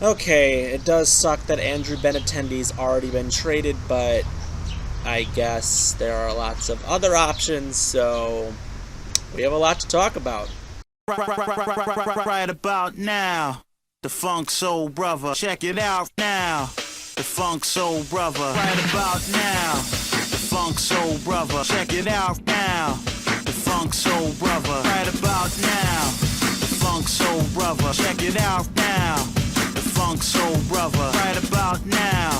Okay, it does suck that Andrew Benintendi's already been traded, but I guess there are lots of other options, so we have a lot to talk about. Right about now, the Funk Soul Brother. Check it out now, the Funk Soul Brother. Right about now, the Funk Soul Brother. Check it out now, the Funk Soul Brother. Right about now, the Funk Soul Brother. Check it out now, the Funk Soul Brother. Right about now,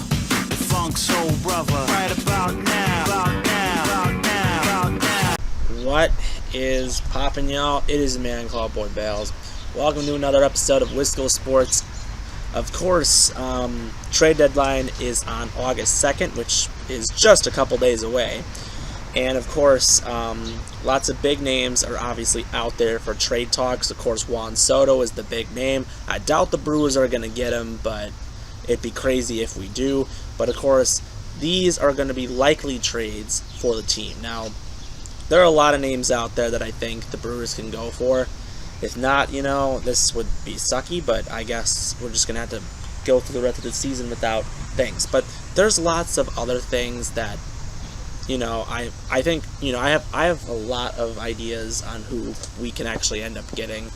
the Funk Soul Brother. Right about now, about now, about now, about now. What is poppin', y'all? It is man called Boy Bales. Welcome to another episode of Wisco Sports. Of course, trade deadline is on August 2nd, which is just a couple days away. And of course, lots of big names are obviously out there for trade talks. Of course, Juan Soto is the big name. I doubt the Brewers are going to get him, but it'd be crazy if we do. But of course, these are going to be likely trades for the team. Now, there are a lot of names out there that I think the Brewers can go for. If not, this would be sucky, but I guess we're just going to have to go through the rest of the season without things. But there's lots of other things that, I think, I have a lot of ideas on who we can actually end up getting.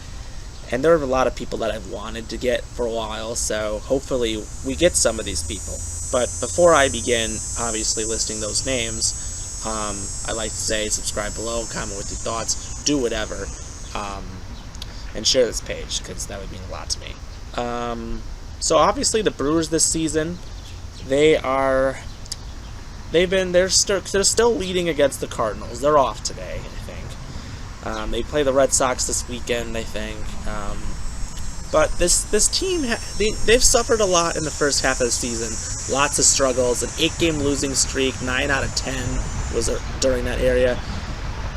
And there are a lot of people that I've wanted to get for a while, so hopefully we get some of these people. But before I begin, obviously, listing those names, I like to say subscribe below, comment with your thoughts, do whatever, and share this page because that would mean a lot to me. So obviously the Brewers this season, they're still leading against the Cardinals. They're off today, I think. They play the Red Sox this weekend, I think. But this team, they've suffered a lot in the first half of the season. Lots of struggles, an 8-game losing streak, 9 out of 10 was during that area.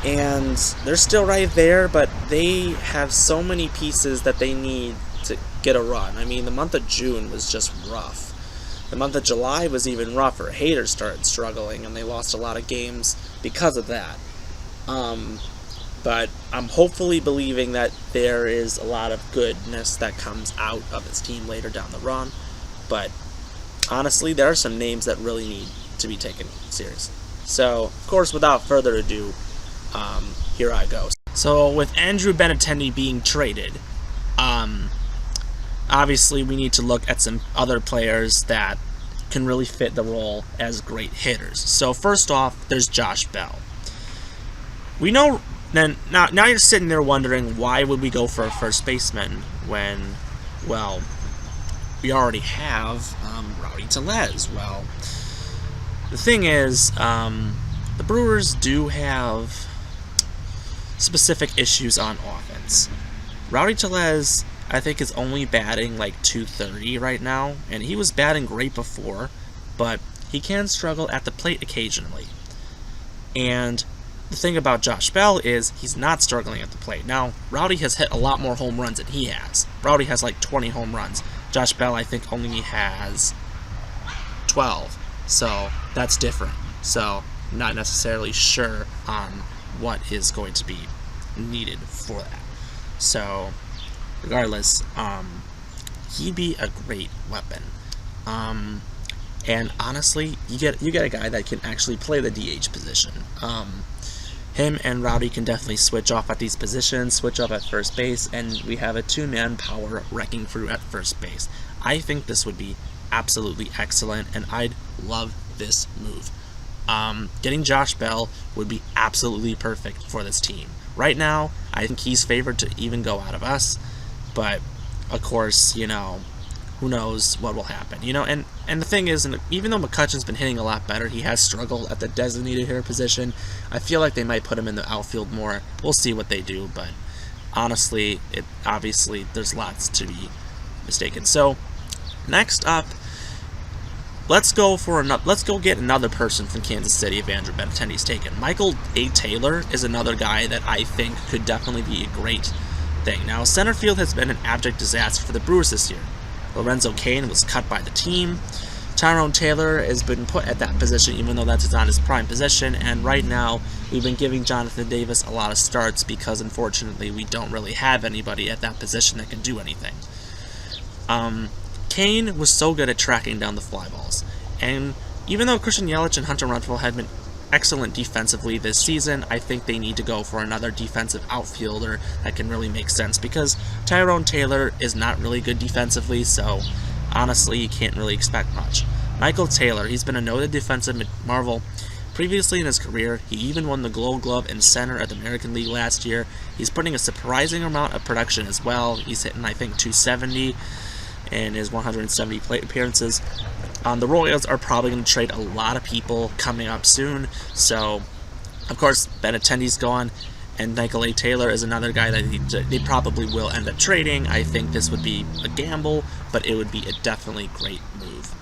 And they're still right there, but they have so many pieces that they need to get a run. I mean, the month of June was just rough. The month of July was even rougher. Hader started struggling, and they lost a lot of games because of that. But I'm hopefully believing that there is a lot of goodness that comes out of this team later down the run. But honestly, there are some names that really need to be taken seriously. So, of course, without further ado, here I go. So, with Andrew Benintendi being traded, obviously we need to look at some other players that can really fit the role as great hitters. So, first off, there's Josh Bell. We know... Now you're sitting there wondering, why would we go for a first baseman when, well, we already have Rowdy Tellez? Well, the thing is, the Brewers do have specific issues on offense. Rowdy Tellez, I think, is only batting like .230 right now, and he was batting great before, but he can struggle at the plate occasionally. And the thing about Josh Bell is he's not struggling at the plate. Now, Rowdy has hit a lot more home runs than he has. Rowdy has like 20 home runs. Josh Bell, I think, only has 12. So that's different. So I'm not necessarily sure on what is going to be needed for that. So regardless, he'd be a great weapon. And honestly, you get a guy that can actually play the DH position. Him and Rowdy can definitely switch off at these positions, switch off at first base, and we have a two-man power wrecking crew at first base. I think this would be absolutely excellent, and I'd love this move. Getting Josh Bell would be absolutely perfect for this team. Right now, I think he's favored to even go out of us, but of course, who knows what will happen, and the thing is, even though McCutcheon's been hitting a lot better, he has struggled at the designated hitter position. I feel like they might put him in the outfield more. We'll see what they do, but honestly, obviously there's lots to be mistaken. So next up, let's go get another person from Kansas City if Andrew Benintendi's taken. Michael A. Taylor is another guy that I think could definitely be a great thing. Now, center field has been an abject disaster for the Brewers this year. Lorenzo Cain was cut by the team. Tyrone Taylor has been put at that position even though that's not his prime position, and right now we've been giving Jonathan Davis a lot of starts because unfortunately we don't really have anybody at that position that can do anything. Kane was so good at tracking down the fly balls. And even though Christian Yelich and Hunter Renfroe had been excellent defensively this season, I think they need to go for another defensive outfielder that can really make sense, because Tyrone Taylor is not really good defensively, so honestly, you can't really expect much. Michael Taylor, he's been a noted defensive marvel previously in his career. He even won the Gold Glove in center at the American League last year. He's putting a surprising amount of production as well. He's hitting, I think, 270 in his 170 plate appearances. The Royals are probably going to trade a lot of people coming up soon. So, of course, Benintendi's gone, and Michael A. Taylor is another guy that they probably will end up trading. I think this would be a gamble, but it would be a definitely great move.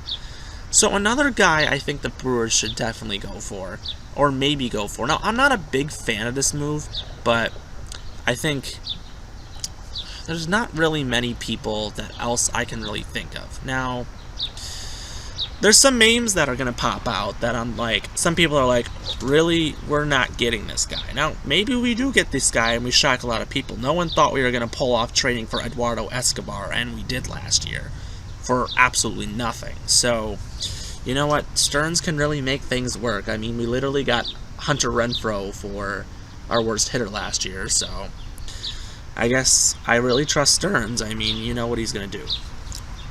So another guy I think the Brewers should definitely go for, or maybe go for. Now, I'm not a big fan of this move, but I think there's not really many people that else I can really think of. Now, there's some memes that are going to pop out that I'm like, some people are like, really, we're not getting this guy. Now, maybe we do get this guy and we shock a lot of people. No one thought we were going to pull off trading for Eduardo Escobar, and we did last year for absolutely nothing. So, you know what? Stearns can really make things work. I mean, we literally got Hunter Renfroe for our worst hitter last year, so I guess I really trust Stearns. I mean, you know what he's going to do.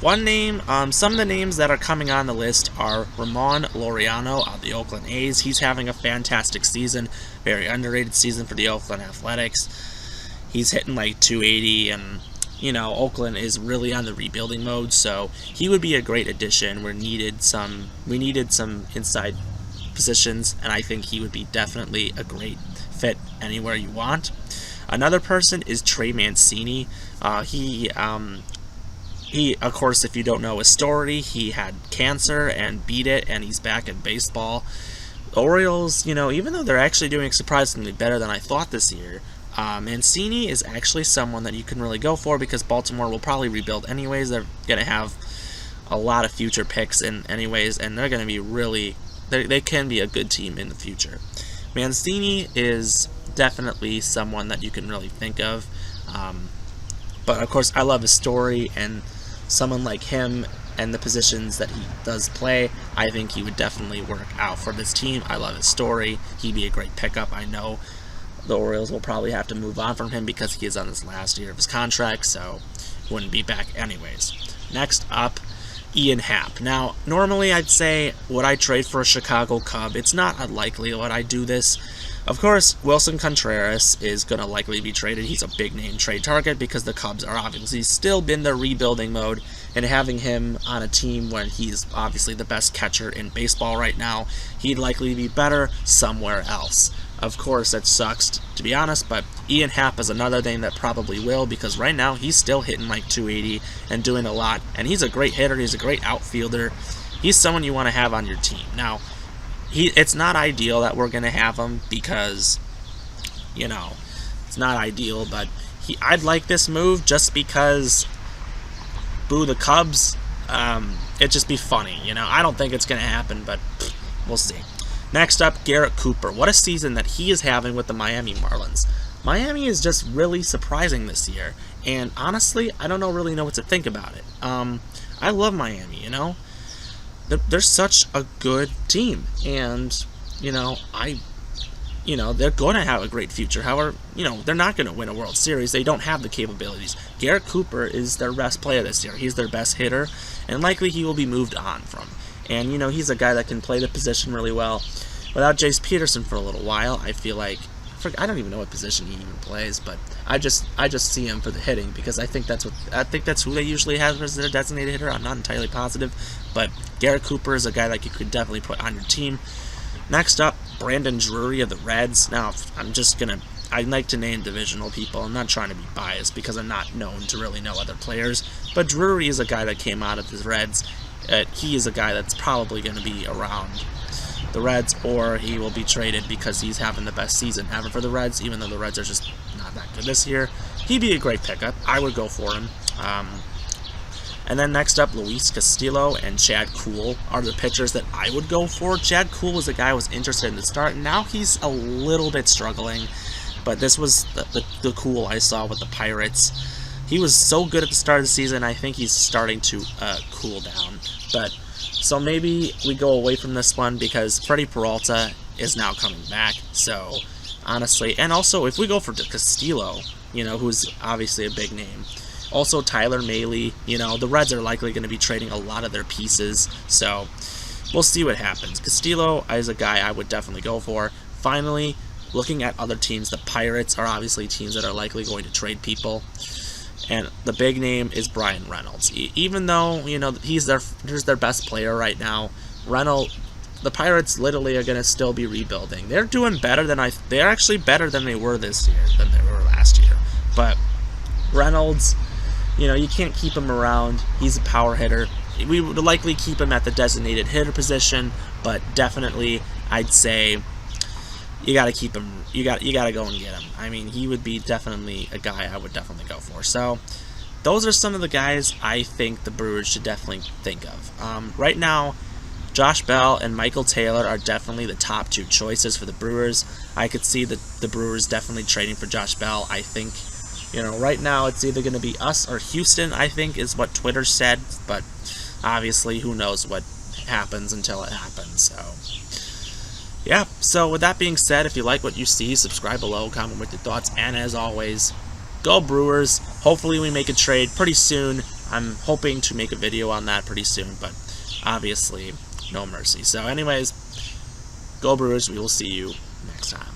One name, some of the names that are coming on the list are Ramon Laureano of the Oakland A's. He's having a fantastic season, very underrated season for the Oakland Athletics. He's hitting like 280, and you know, Oakland is really on the rebuilding mode, so he would be a great addition. We needed some inside positions, and I think he would be definitely a great fit anywhere you want. Another person is Trey Mancini. He, of course, if you don't know his story, he had cancer and beat it, and he's back in baseball. The Orioles, you know, even though they're actually doing surprisingly better than I thought this year, Mancini is actually someone that you can really go for, because Baltimore will probably rebuild anyways. They're going to have a lot of future picks anyways, and they're going to be really, they can be a good team in the future. Mancini is definitely someone that you can really think of. But, of course, I love his story, and someone like him and the positions that he does play, I think he would definitely work out for this team. I love his story. He'd be a great pickup. I know the Orioles will probably have to move on from him because he is on his last year of his contract, so he wouldn't be back anyways. Next up, Ian Happ. Now, normally I'd say, would I trade for a Chicago Cub? It's not unlikely would I do this. Of course, Wilson Contreras is going to likely be traded. He's a big-name trade target because the Cubs are obviously still in their rebuilding mode, and having him on a team when he's obviously the best catcher in baseball right now, he'd likely be better somewhere else. Of course, that sucks, to be honest, but Ian Happ is another thing that probably will, because right now he's still hitting like 280 and doing a lot, and he's a great hitter, he's a great outfielder. He's someone you want to have on your team. Now, it's not ideal that we're going to have him because, you know, it's not ideal, but I'd like this move just because, boo the Cubs, it'd just be funny, you know. I don't think it's going to happen, but we'll see. Next up, Garrett Cooper. What a season that he is having with the Miami Marlins. Miami is just really surprising this year, and honestly, I don't really know what to think about it. I love Miami, you know. They're such a good team, and you know, they're going to have a great future. However, you know, they're not going to win a World Series. They don't have the capabilities. Garrett Cooper is their best player this year. He's their best hitter, and likely he will be moved on from. And you know, he's a guy that can play the position really well. Without Jace Peterson for a little while, I feel like I don't even know what position he even plays, but I just see him for the hitting, because I think that's who they usually have as their designated hitter. I'm not entirely positive, but Garrett Cooper is a guy that you could definitely put on your team. Next up, Brandon Drury of the Reds. Now, I like to name divisional people. I'm not trying to be biased because I'm not known to really know other players, but Drury is a guy that came out of the Reds. He is a guy that's probably going to be around the Reds, or he will be traded because he's having the best season ever for the Reds, even though the Reds are just not that good this year. He'd be a great pickup. I would go for him. And then next up, Luis Castillo and Chad Kuhl are the pitchers that I would go for. Chad Kuhl was a guy I was interested in to start, and now he's a little bit struggling, but this was the Kuhl I saw with the Pirates. he was so good at the start of the season. I think he's starting to cool down. But so maybe we go away from this one because Freddie Peralta is now coming back. So honestly, and also if we go for Castillo, who's obviously a big name. Also Tyler Mahle, the Reds are likely going to be trading a lot of their pieces. So we'll see what happens. Castillo is a guy I would definitely go for. Finally, looking at other teams, the Pirates are obviously teams that are likely going to trade people. And the big name is Brian Reynolds. Even though, he's their best player right now, the Pirates literally are going to still be rebuilding. They're doing better they're actually better than they were this year than they were last year. But Reynolds, you can't keep him around. He's a power hitter. We would likely keep him at the designated hitter position, but definitely I'd say you got to keep him. You got to go and get him. I mean, he would be definitely a guy I would definitely go for. So those are some of the guys I think the Brewers should definitely think of. Right now, Josh Bell and Michael Taylor are definitely the top two choices for the Brewers. I could see the Brewers definitely trading for Josh Bell. I think, right now it's either going to be us or Houston, I think is what Twitter said. But obviously, who knows what happens until it happens. So yeah, so with that being said, if you like what you see, subscribe below, comment with your thoughts, and as always, go Brewers. Hopefully we make a trade pretty soon. I'm hoping to make a video on that pretty soon, but obviously, no mercy. So anyways, go Brewers. We will see you next time.